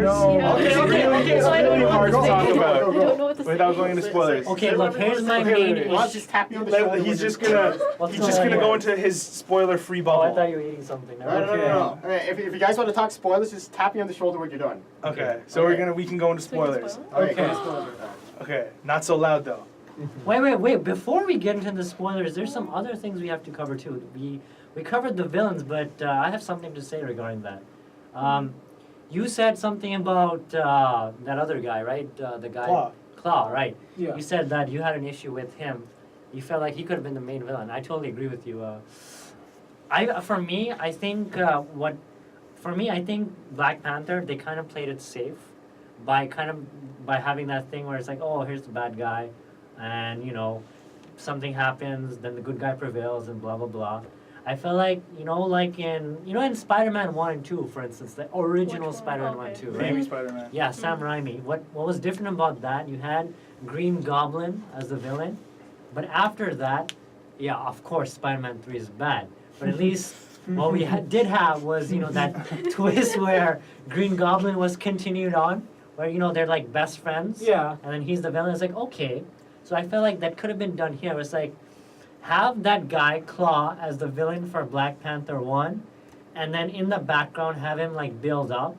No. Okay. It's really hard to talk about I don't know what to say. without going into spoilers. Okay, look, here's my main Watch, issue. just tap you on the shoulder. He's just gonna go into his spoiler-free Oh, I bubble. thought you were eating something. No. Okay, if you guys want to talk spoilers, just tap me on the shoulder when you're done. Okay, so we can go into spoilers. Okay. Okay, not so loud though. Wait. Before we get into the spoilers, there's some other things we have to cover too. We covered the villains, but I have something to say regarding that. You said something about that other guy, right? The guy Claw, right? Yeah. You said that you had an issue with him. You felt like he could have been the main villain. I totally agree with you. For me, I think Black Panther, they kind of played it safe by having that thing where it's like, oh, here's the bad guy, and something happens, then the good guy prevails, and blah blah blah. I felt like in Spider-Man 1 and 2, for instance, the original Spider-Man 1 and 2, right? Maybe Spider-Man. Yeah, Sam Raimi. What was different about that? You had Green Goblin as the villain, but after that, yeah, of course, Spider-Man 3 is bad. But at least what we did have was that twist where Green Goblin was continued on, where they're like best friends. Yeah. And then he's the villain. It's like, okay, so I felt like that could have been done here. It was like, have that guy Claw as the villain for Black Panther 1, and then in the background have him like build up,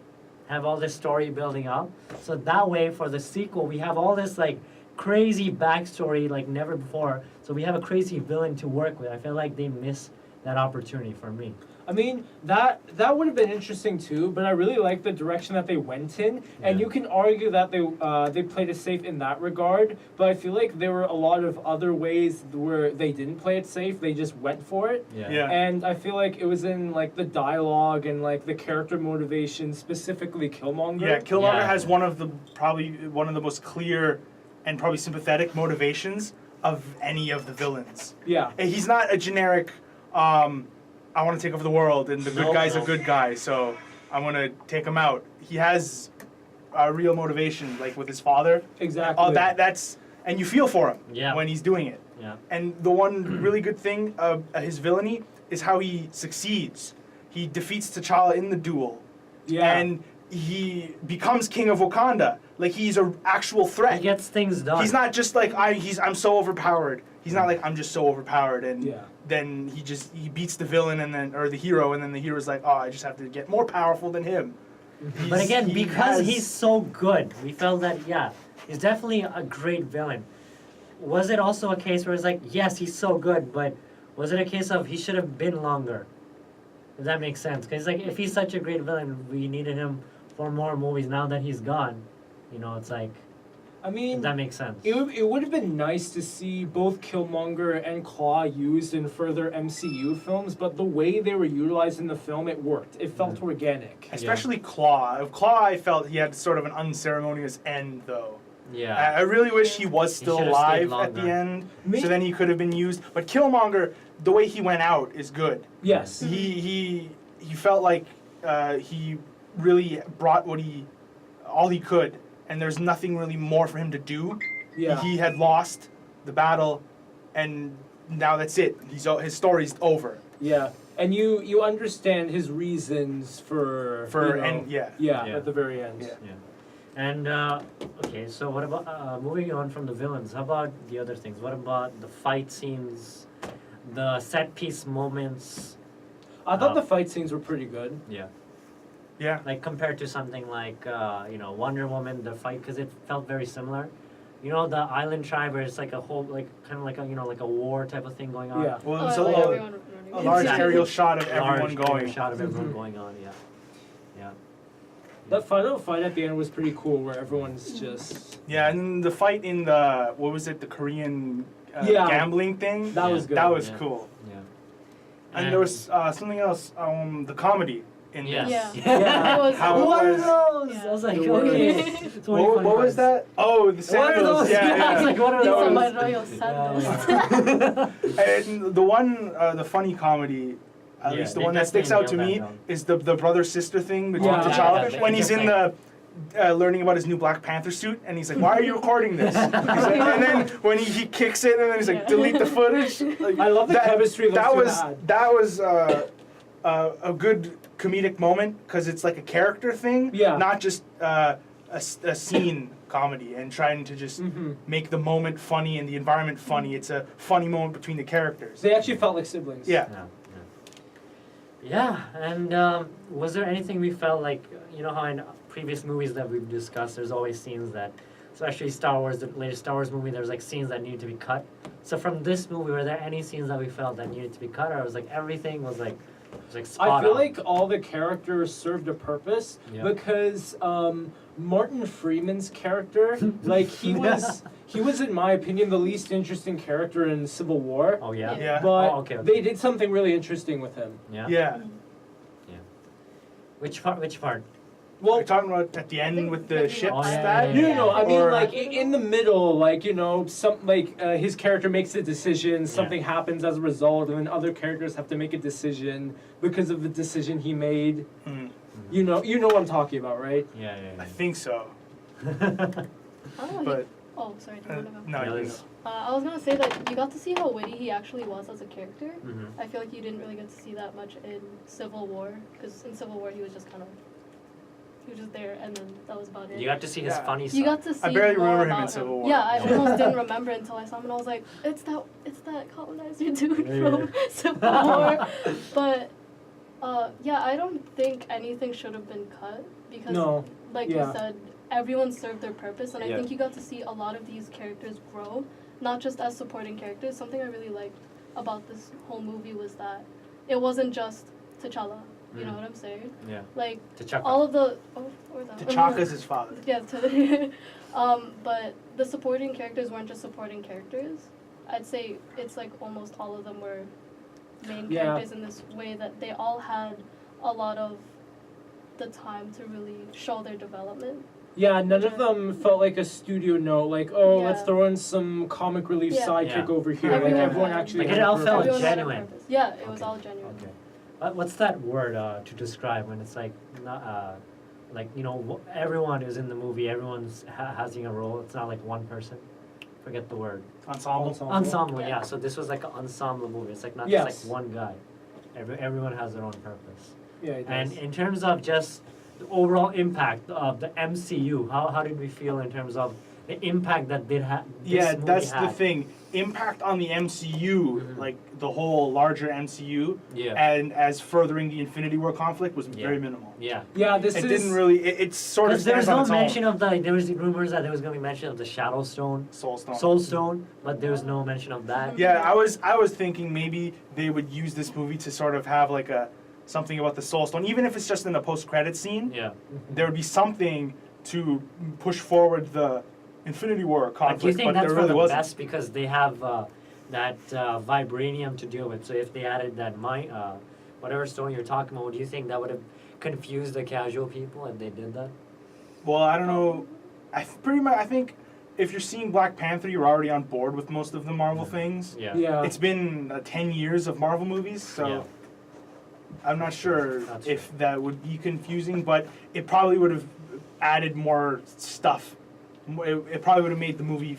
have all this story building up. So that way for the sequel we have all this like crazy backstory like never before. So we have a crazy villain to work with. I feel like they miss that opportunity for me. I mean, that would have been interesting too, but I really like the direction that they went in, and you can argue that they played it safe in that regard, but I feel like there were a lot of other ways where they didn't play it safe, they just went for it. Yeah. And I feel like it was in like the dialogue and like the character motivation, specifically Killmonger. Yeah, Killmonger has probably one of the most clear and probably sympathetic motivations of any of the villains. Yeah. And he's not a generic I want to take over the world, and the good guy's a good guy, so I want to take him out. He has a real motivation, like with his father. Exactly. That's and you feel for him when he's doing it. Yeah. And the one really good thing of his villainy is how he succeeds. He defeats T'Challa in the duel. Yeah. And he becomes king of Wakanda. Like he's an actual threat. He gets things done. He's not just like I'm so overpowered. He's not like I'm just so overpowered and then he beats the villain or the hero, and then the hero's like, oh, I just have to get more powerful than him. But again, because he's so good, we felt that he's definitely a great villain. Was it also a case where it's like, yes, he's so good, but was it a case of he should have been longer? Does that make sense? Because like if he's such a great villain, we needed him for more movies. Now that he's gone, it's like. I mean, that makes sense. It would have been nice to see both Killmonger and Claw used in further MCU films, but the way they were utilized in the film, it worked. It felt organic. Especially Claw. Claw, I felt he had sort of an unceremonious end, though. Yeah. I really wish he was still alive at the end, so then he could have been used. But Killmonger, the way he went out is good. Yes. He felt like he really brought all he could. And there's nothing really more for him to do. Yeah. He had lost the battle, and now that's it. His story's over. Yeah. And you understand his reasons for at the very end. Yeah. And okay, so what about moving on from the villains? How about the other things? What about the fight scenes, the set piece moments? I thought the fight scenes were pretty good. Yeah. Yeah. Like compared to something like Wonder Woman, the fight, because it felt very similar. The island tribe where it's like a whole kind of like a war type of thing going on. Yeah. Well, it was a large aerial shot of everyone going. Going on. Yeah. Yeah. That final fight at the end was pretty cool, where everyone's just. Yeah, and the fight in the the Korean gambling thing. That was good. That was cool. Yeah. And there was something else. The comedy. Yes. That was one of those. I was like, okay. What was that? Oh, the sandals. I was like, what are those? My royal sandals. And the one, the funny comedy, at least the one that sticks out to me, is the brother-sister thing between T'Challa. When he's in the learning about his new Black Panther suit, and he's like, why are you recording this? Like, and then when he kicks it, and then he's like, delete the footage. Like, I love the chemistry that was a good comedic moment because it's like a character thing, Yeah. not just a scene comedy, and trying to just make the moment funny and the environment funny. It's a funny moment between the characters. They actually felt like siblings. Yeah. Yeah, and was there anything we felt like, you know how in previous movies that we've discussed, there's always scenes that, especially Star Wars, the latest Star Wars movie, there's like scenes that needed to be cut. So from this movie, were there any scenes that we felt that needed to be cut, or was like everything was like spot I feel on? like all the characters served a purpose because Martin Freeman's character, like he was in my opinion the least interesting character in Civil War. Oh yeah. Yeah. But okay. they did something really interesting with him. Yeah. Yeah. Which part? Which part? We're Well, talking about at the end with the maybe ships. Oh, yeah, that yeah, no, I mean Or- like in the middle, like you know, some like his character makes a decision, something happens as a result, and then other characters have to make a decision because of the decision he made. Mm, You know what I'm talking about, right? Yeah, I think so, I don't know. but Oh, sorry. Do you want to go? no, Yeah, you there's- know. I was gonna say that you got to see how witty he actually was as a character. Mhm. I feel like you didn't really get to see that much in Civil War, because in Civil War he was just there, and then that was about it. You got to see his Yeah. funny side. You got to see I barely more remember him in about Civil War. Yeah, I Yeah. almost didn't remember until I saw him, and I was like, it's that colonizer dude Yeah. from Civil War. But yeah, I don't think anything should have been cut because, No. like Yeah. you said, everyone served their purpose, and I Yeah. think you got to see a lot of these characters grow, not just as supporting characters. Something I really liked about this whole movie was that it wasn't just T'Challa. You know what I'm saying? Yeah. Like T'Chaka. all of the T'Chaka's his father. yeah, but the supporting characters weren't just supporting characters. I'd say it's like almost all of them were main Yeah. characters in this way that they all had a lot of the time to really show their development. Yeah, none of them felt like a studio note, like, oh, let's Yeah. throw in some comic relief Yeah. sidekick Yeah. over here. Everyone like, everyone had- actually Like, had it a all felt purpose. Everyone had a genuine. purpose. Yeah, it was Okay. all genuine. Okay. What's that word to describe when it's like not like you know everyone is in the movie, everyone's having a role. It's not like one person. Forget the word. Ensemble. Ensemble. Yeah. Yeah. So this was like an ensemble movie. It's like not Yes. just like one guy. Everyone has their own purpose. Yeah, it And does. in terms of just the overall impact of the MCU, how did we feel in terms of the impact that did have? Yeah, that's the had? thing. Impact on the MCU, Mhm. like the whole larger MCU, Yeah. and as furthering the Infinity War conflict was Yeah. very minimal. Yeah. Yeah, this It is... didn't really. It's sort of Because there was stands no on its mention own. of the. There was rumors that there was going to be mention of the Shadow Stone, Soul Stone. Soul Stone, but there was no mention of that. Yeah, I was thinking maybe they would use this movie to sort of have like a something about the Soul Stone, even if it's just in the post-credit scene. Yeah. There would be something to push forward the Infinity War But conflict, do you think but that's there for really the wasn't. best because they have that vibranium to deal with? So if they added that whatever stone you're talking about, do you think that would have confused the casual people if they did that? Well, I don't know. Pretty much, I think if you're seeing Black Panther, you're already on board with most of the Marvel things. Yeah. Yeah. It's been 10 years of Marvel movies, so Yeah. I'm not sure That's if that would be confusing, but it probably would have added more stuff. It probably would have made the movie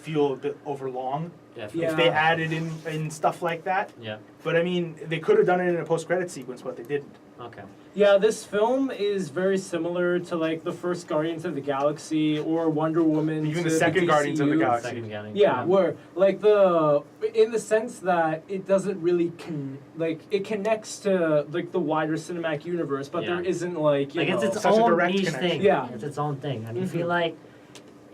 feel a bit overlong Yeah. Yeah. if they added in stuff like that. Yeah. But I mean, they could have done it in a post-credit sequence, but they didn't. Okay. Yeah, this film is very similar to like the first Guardians of the Galaxy or Wonder Woman. Even the to second Guardians of the DCU. Galaxy. Second Galaxy. Yeah, where like in the sense that it doesn't really it connects to like the wider cinematic universe, but Yeah. there isn't like you Like know, it's its such a own direct niche connection. thing. Yeah. It's its own thing, and you Mhm. feel like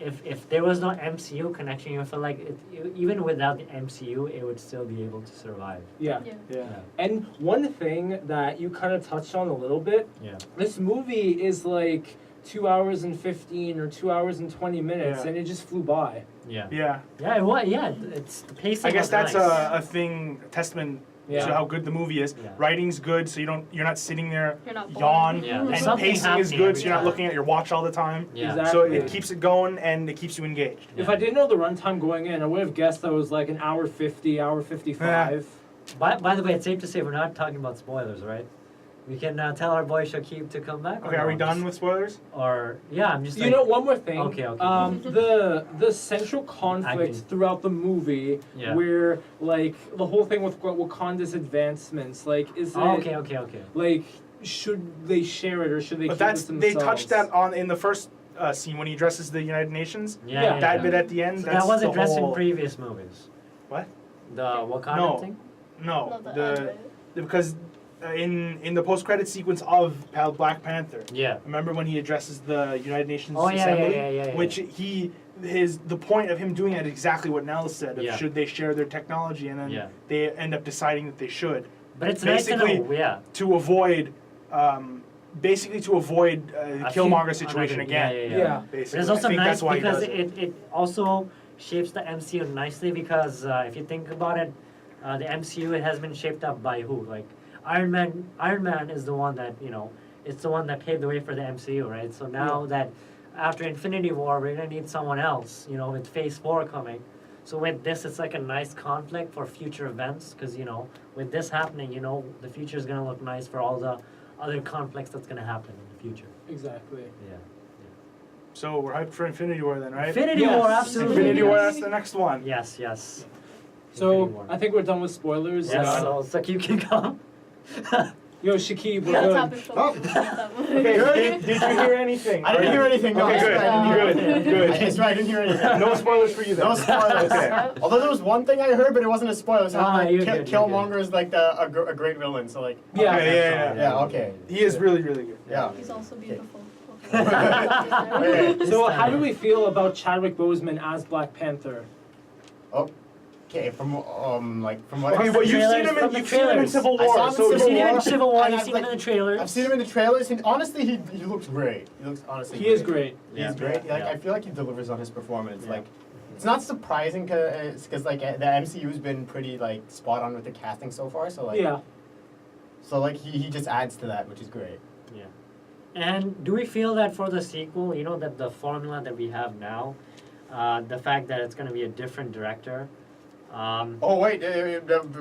if there was no MCU connection, you feel like even without the MCU, it would still be able to survive. yeah. Yeah. Yeah. And one thing that you kind of touched on a little bit, Yeah. this movie is like 2 hours and 15 or 2 hours and 20 minutes, Yeah. and it just flew by. Yeah. Yeah. Yeah. It was. Yeah. It's the pacing. I guess was that's nice. a thing, a testament Yeah. to how good the movie is. Yeah. Writing's good, so you're not sitting there You're not bored. yawn, Yeah, and there's something pacing is happening good, every so you're not time. looking at your watch all the time. Yeah. Exactly. So it keeps it going and it keeps you engaged. If Yeah. I didn't know the runtime going in, I would have guessed that was like an hour 50, hour 55. By the way, it's safe to say we're not talking about spoilers, right? We can tell our boy Shakib to come back. Okay, are we done with spoilers? Or yeah, I'm just. You like, know, one more thing. Okay, okay. The central conflict Acting. throughout the movie, Yeah. where like the whole thing with Wakanda's advancements, like is it Oh, okay. like should they share it or should they But keep that's it themselves? they touched that on in the first scene when he addresses the United Nations. Yeah, That bit at the end. So that's that was the addressed whole, in previous movies. What? The Wakanda No. thing? No, Not the the end, because in the post credit sequence of Black Panther. Yeah. Remember when he addresses the United Nations Oh, yeah, Assembly, yeah. which the point of him doing it is exactly what Nell said. Of Yeah. should they share their technology, and then Yeah. they end up deciding that they should. But it's nice to Basically, know, yeah. to avoid, the Killmonger situation again. Yeah. Basically, But it's also I think nice that's why because he does it. it also shapes the MCU nicely because if you think about it, the MCU it has been shaped up by who? Like Iron Man. Iron Man is the one that it's the one that paved the way for the MCU, right? So now that after Infinity War, we're gonna need someone else. With Phase 4 coming. So with this, it's like a nice conflict for future events because with this happening, the future is gonna look nice for all the other conflicts that's gonna happen in the future. Exactly. Yeah. So we're hyped for Infinity War then, right? Infinity Yes. War, absolutely. Infinity War, yes. that's the next one. Yes, yes. So Infinity War. I think we're done with spoilers. Yes, so you can come. Yo, Shakib, we're Yeah, good. tap it for Oh. me. That one. Okay, did you hear anything? I didn't hear anything. No, Okay, I good, swear I didn't hear good, anything. I good. swear I didn't hear anything. No spoilers for you then. No spoilers. Okay. Although there was one thing I heard, but it wasn't a spoiler. So Ah, you're good, you're Killmonger is like a great villain. So like. Yeah. Okay, yeah. Yeah. Okay. He is really, really good. Yeah. He's also beautiful. Okay. This So time, how do yeah. we feel about Chadwick Boseman as Black Panther? Okay. From what? Okay, the well, you've trailers, seen him from in the you've seen him in trailers. Civil I saw War, him in so You've Civil seen him in War, Civil War, and you've I've, seen him in the trailers. I've seen him in the trailers, and honestly, he looks great. He looks honestly. He is great. He's great. Like I feel like he delivers on his performance. Like it's not surprising because like the MCU's been pretty like spot on with the casting so far. So like so like he just adds to that, which is great. Yeah. And do we feel that for the sequel, that the formula that we have now, the fact that it's going to be a different director? Oh wait,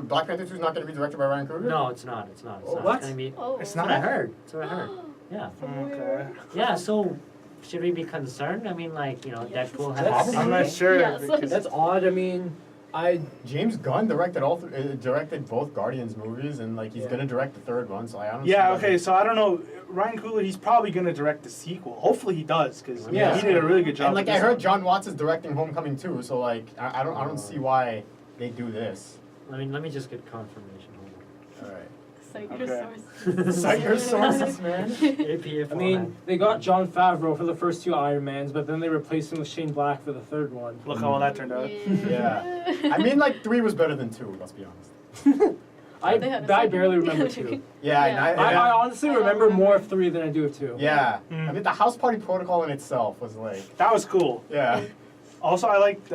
Black Panther 2 is not going to be directed by Ryan Coogler? No, it's not. It's not. It's Oh, not. what? It's going to be. Oh. It's That's what I heard. That's what I heard. Yeah. Okay. Yeah. So, should we be concerned? I mean, like Yes. Deadpool That's- has. I'm not sure. Yes. because- That's odd. I mean, James Gunn directed directed both Guardians movies, and like he's gonna direct the third one. So I don't. Yeah, see okay, so I don't know. Ryan Coogler, he's probably going to direct the sequel. Hopefully he does, because Yeah. he did a really good job. And like with I this heard, one. John Watts is directing Homecoming too. So like I don't see why they do this. Let me just get confirmation. Hold All right. Cite Okay. your sources. Cite your sources, man. on. APA I format. mean, they got Jon Favreau for the first two Iron Mans, but then they replaced him with Shane Black for the third one. Look how well that turned out. Yeah. I mean, like 3 was better than 2. Let's be honest. I They had a I second. barely remember two. Yeah, Yeah. I honestly I don't remember remember. more of 3 than I do of 2. yeah. Mm. I mean, the House Party Protocol in itself was like, That was cool. yeah. Also, I liked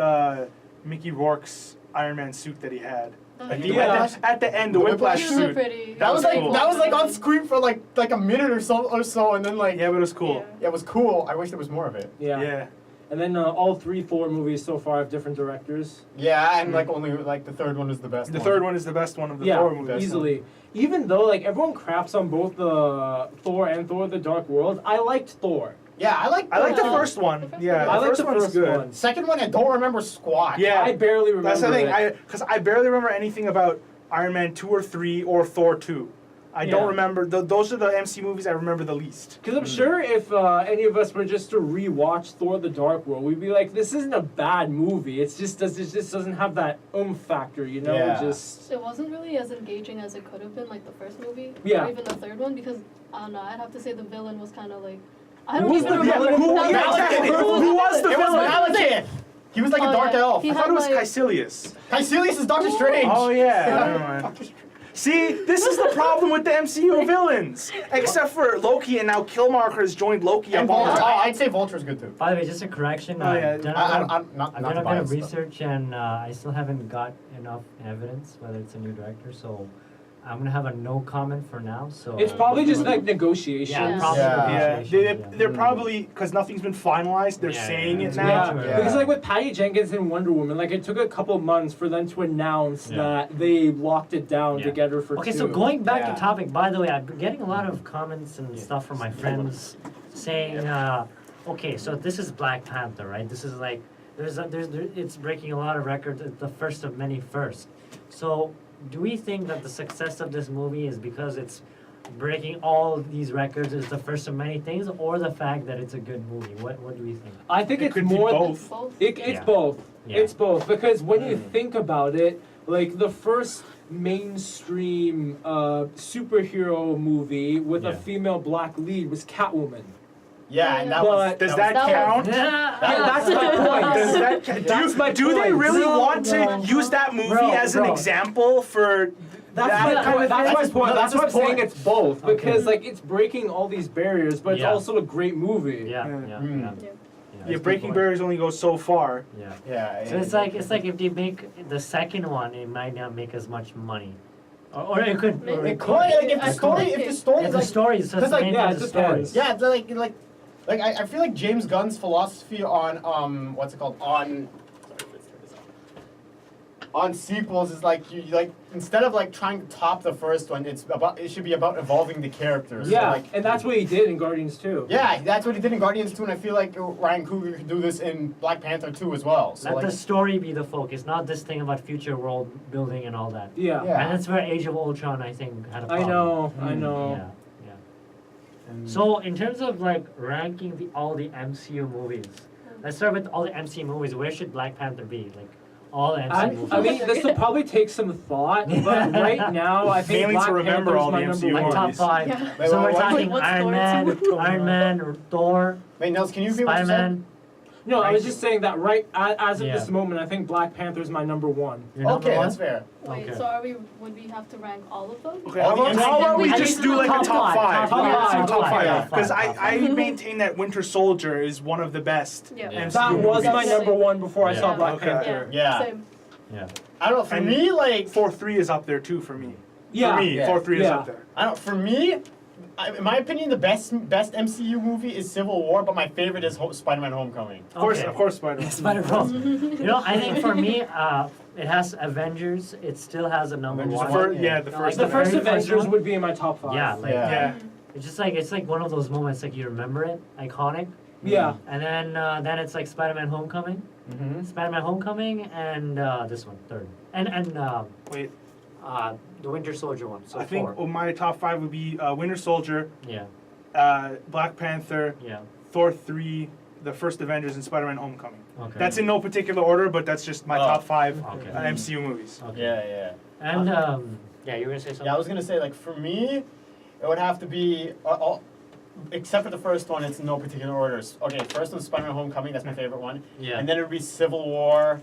Mickey Rourke's Iron Man suit that he had. At the, Yeah. at the end, the The Whiplash He was a suit. pretty. That was like cool. that was like on screen for like a minute or so, and then like Yeah, but it was cool. yeah, it was cool. I wish there was more of it. Yeah. Yeah. And then all 3 Thor movies so far have different directors. Yeah, and like only like the third one is the best. The third one is the best one of the Yeah, Thor movies. easily. Even though like everyone craps on both the Thor and Thor: The Dark World, I liked Thor. Yeah, I like the Yeah. first one. The first Yeah, one. the I like first the one's first good. one. Second one, I don't remember squat. Yeah. I barely remember. That's the thing. it. Because I barely remember anything about Iron Man 2 or 3 or Thor 2. I don't Yeah. remember. Those are the MC movies I remember the least. Because I'm sure if any of us were just to rewatch Thor: The Dark World, we'd be like, "This isn't a bad movie. It just doesn't have that factor, you know? Yeah. Just It wasn't really as engaging as it could have been, like the first movie, Yeah. or even the third one, because I don't know. I'd have to say the villain was kind of like. I Who don't was even the remember. villain? Who- That yeah, was- exactly. who Who was the It was villain? Malekith. He was like a Oh, dark yeah. elf. He I had, thought it was like- Caecilius. Caecilius is Doctor Strange. Oh yeah. Never mind. See, this is the problem with the MCU villains. Except for Loki, and now Killmonger has joined Loki And up on Vulture. top. I'd say Vulture's good too. By the way, just a correction. Oh, yeah. I've done I'm I've not done to a bit of bias, though. research and I still haven't got enough evidence whether it's a new director, so I'm gonna have a no comment for now. So it's probably just like negotiations. yeah, probably Yeah. Yeah, negotiations, they're probably because nothing's been finalized. They're Yeah, saying yeah, it yeah. now. Yeah. Yeah. Because like with Patty Jenkins and Wonder Woman, like it took a couple months for them to announce Yeah. that they locked it down Yeah. together for Okay, 2. so going back Yeah. to topic, by the way, I've been getting a lot of comments and stuff from my friends saying, okay, so this is Black Panther, right? This is like, it's breaking a lot of records. It's the first of many first. So, do we think that the success of this movie is because it's breaking all these records is the first of many things, or the fact that it's a good movie? What do we think? I think It it's could be more. both. It's Yeah. both. Yeah. It's both because when you think about it, like the first mainstream superhero movie with Yeah. a female black lead was Catwoman. Yeah, and that But- was. Does that that was- count? That's my point. Does that That's my do they point. really Bro, want to bro. use that movie Bro, as an bro. example for That's that my kind point. of That's thing? my point. No, That's that's why I'm his point. saying it's both Okay. because like it's breaking all these barriers, but it's Yeah. also a great movie. Yeah, Yeah. yeah, Mm. yeah. Yeah. Yeah, breaking barriers only goes so far. Yeah. Yeah. So it's like if they make the second one, it might not make as much money, or it could. Or Maybe. It could, like, if I the story, think if the it- story If is the like, story is just Cause, like, main yeah, thing it is the story. depends. yeah, it's like I feel like James Gunn's philosophy on what's it called on sequels is like you like instead of like trying to top the first one, it should be about evolving the characters. So, Yeah, like, and that's what he did in Guardians 2. yeah, that's what he did in Guardians 2, and I feel like Ryan Coogler could do this in Black Panther 2 as well. So Let like, the story be the focus, not this thing about future world building and all that. Yeah. Yeah. And that's where Age of Ultron, I think, had a I problem. know. I Mm. know. Yeah, yeah. and- So in terms of like ranking all the MCU movies, let's start with all the MCU movies. Where should Black Panther be? Like all the MCU movies. I mean, this will probably take some thought, but right now I think Mainly Black to remember Panther's all my the number MCU one. like top movies. five. Yeah. Wait, So we're what- talking what's Iron story Man, two? Iron Man, or Thor, Wait, Nels, can you repeat what you said? Spider-Man. No, I was just saying that right as of Yeah. this moment, I think Black Panther's my number one. Your number Okay, one? that's fair. Wait, Okay. so would we have to rank all of them? Okay, All how the about, how about we I just think do like a top top five, five? top Yeah, five, let's do top five, yeah. Because Top I five. maintain that Winter Soldier is one of the best Yeah. Yeah. MCU That was movies. my number one before I Yeah. saw Black Okay. Panther. Yeah. Same. Yeah. I don't know. For And me, like Thor 3 is up there too for me. Yeah. For me, Yeah. Thor 3 is Yeah. up there. I don't. For me, in my opinion, the best MCU movie is Civil War, but my favorite is Spider-Man: Homecoming. Okay. Of course, Spider-Man. Spider-Man. You know, I think for me, it has Avengers. It still has a number Avengers one. one? Yeah, the No, first. The first very first Avengers one? would be in my top five. Yeah, like Yeah. Yeah. it's like one of those moments like you remember it, iconic, Yeah. and then it's like Spider-Man: Homecoming, Mm-hmm. Spider-Man: Homecoming, and this one third, and Wait, the Winter Soldier one. So I think four. my top 5 would be Winter Soldier, Yeah, Black Panther, yeah. Thor 3, the first Avengers, and Spider-Man: Homecoming. Okay. That's in no particular order, but that's just my Oh. top 5 Okay. MCU movies. Okay. Yeah. And yeah, you were gonna say something. Yeah, I was gonna say like for me, it would have to be except for the first one. It's in no particular orders. Okay, first one's Spider-Man: Homecoming. That's my favorite one. Yeah. And then it would be Civil War,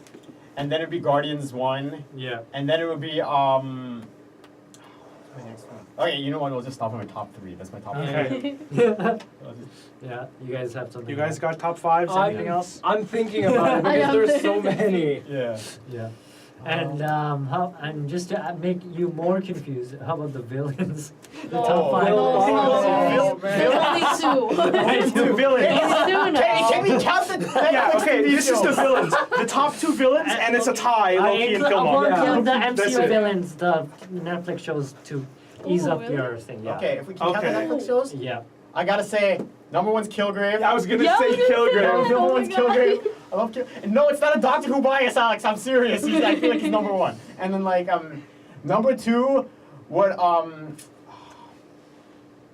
and then it'd be Guardians 1, Yeah. and then it would be my next one. Okay, you know what? We'll just stop at my top 3. That's my top Okay. 3. yeah. I'll just- Yeah. You guys have something. You guys got top 5s? Anything else? I'm thinking about it because there's so many. Yeah. Yeah. And just to make you more confused, how about the villains? The Oh, top five. oh, There's only two. Wait, the villains. It's two now. Can we count the Yeah, Netflix okay, TV this is the shows? villains. The top 2 villains, and it's a tie, Loki and Killmonger. Yeah. The That's MCU it. villains, the Netflix shows to ease Ooh, up really? your thing. Yeah. Okay, if we can count the Okay. Netflix shows, Yeah. I gotta say, number one's Kilgrave. I was gonna Yeah, say you did Killgrave. say Number Oh one's my God. Kilgrave. I love Kill. And no, it's not a Doctor Who bias, Alex. I'm serious. I feel like he's number one. And then like number 2 would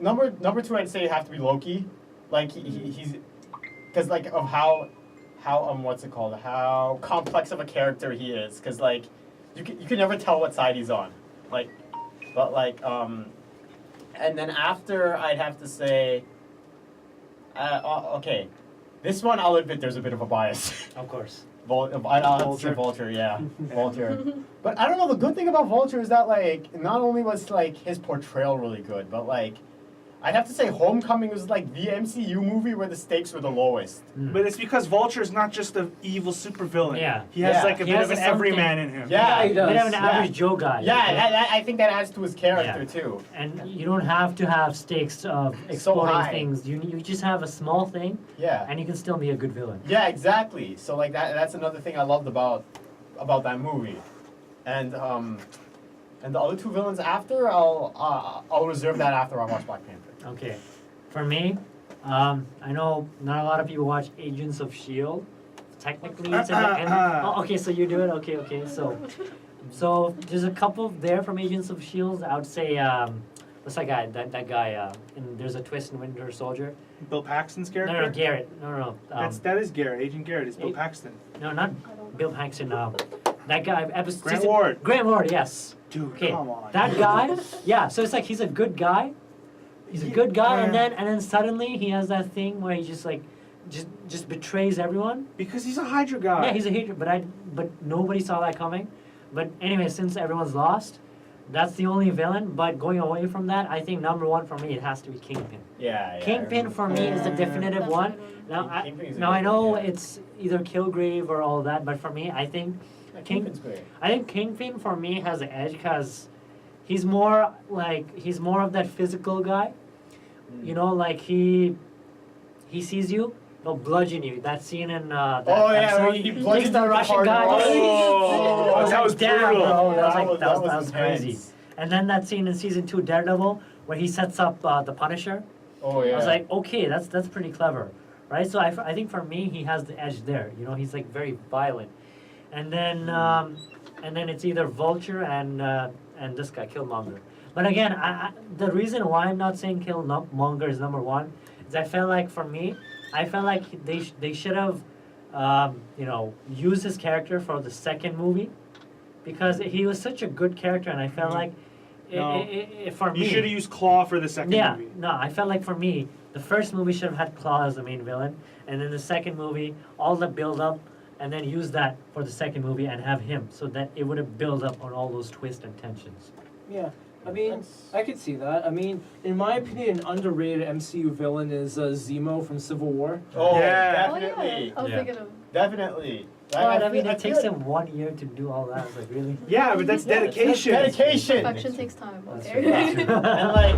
number 2 I'd say it'd have to be Loki. Like he's because like of how what's it called? How complex of a character he is. Because like you can never tell what side he's on. Like, but like and then after I'd have to say okay. This one, I'll admit, there's a bit of a bias. Of course. I'll have to say Vulture, yeah. Vulture. But I don't know, the good thing about Vulture is that, like, not only was, like, his portrayal really good, but, like, I'd have to say Homecoming was, like, the MCU movie where the stakes were the lowest. But it's because Vulture is not just an evil supervillain. Yeah. He has Yeah. like a He bit has of an something- everyman in him. Yeah, he does. They have an Yeah. average Joe guy. Yeah, I think that adds to his character, Yeah. too. And you don't have to have stakes of exploding high. things. You just have a small thing, Yeah. and you can still be a good villain. Yeah, exactly. So, like, that's another thing I loved about that movie. And the other 2 villains after, I'll reserve that after I watch Black Panther. Okay. For me, I know not a lot of people watch Agents of S.H.I.E.L.D. Technically, it's in the end. Oh, okay, so you do it? Okay. So there's a couple there from Agents of S.H.I.E.L.D. I would say, what's that guy? That guy. There's a twist in Winter Soldier. Bill Paxton's character. No, Garrett. No. That is Garrett. Agent Garrett is Bill Paxton. No, not I don't Bill Paxton. That guy. Grant Ward. Grant Ward. Yes. Dude, Okay. come on. That guy. Yeah. So it's like he's a good guy. He's a good guy, and then suddenly he has that thing where he just betrays everyone. Because he's a Hydra guy. Yeah, he's a hater, but nobody saw that coming. But anyway, since everyone's lost, that's the only villain. But going away from that, I think number one for me, it has to be Kingpin. Yeah. Kingpin for me is the definitive That's one. what Now I know it's either Kilgrave or all that, but for me, I think Kingpin's great. Kingpin for me has an edge because he's more of that physical guy. You know, like he sees you, he'll bludgeon you. That scene in that episode, where he bludgeons the the Russian hard guy. rock. Oh, that was Damn, brutal. bro, that was intense. crazy. And then that scene in season 2 Daredevil where he sets up the Punisher. Oh yeah. I was like, okay, that's pretty clever, right? So I think for me he has the edge there. You know, he's like very violent, and then it's either Vulture and this guy Killmonger. But again, the reason why I'm not saying Killmonger is number one is I felt like they should have used his character for the second movie because he was such a good character, and I felt like for me You should have used Claw for the second movie. no, I felt like for me, the first movie should have had Claw as the main villain, and then the second movie, all the build up, and then use that for the second movie and have him, so that it would have built up on all those twists and tensions. Yeah. I mean, I could see that. I mean, in my opinion, an underrated MCU villain is Zemo from Civil War. Oh, Yeah. definitely. I was Yeah. thinking of. Definitely. Like, But I mean, feel- it takes feel him 1 year to do all that. I was like, really? Yeah, but that's Yeah, dedication. That's dedication. Perfection takes time. That's Okay. true. And like.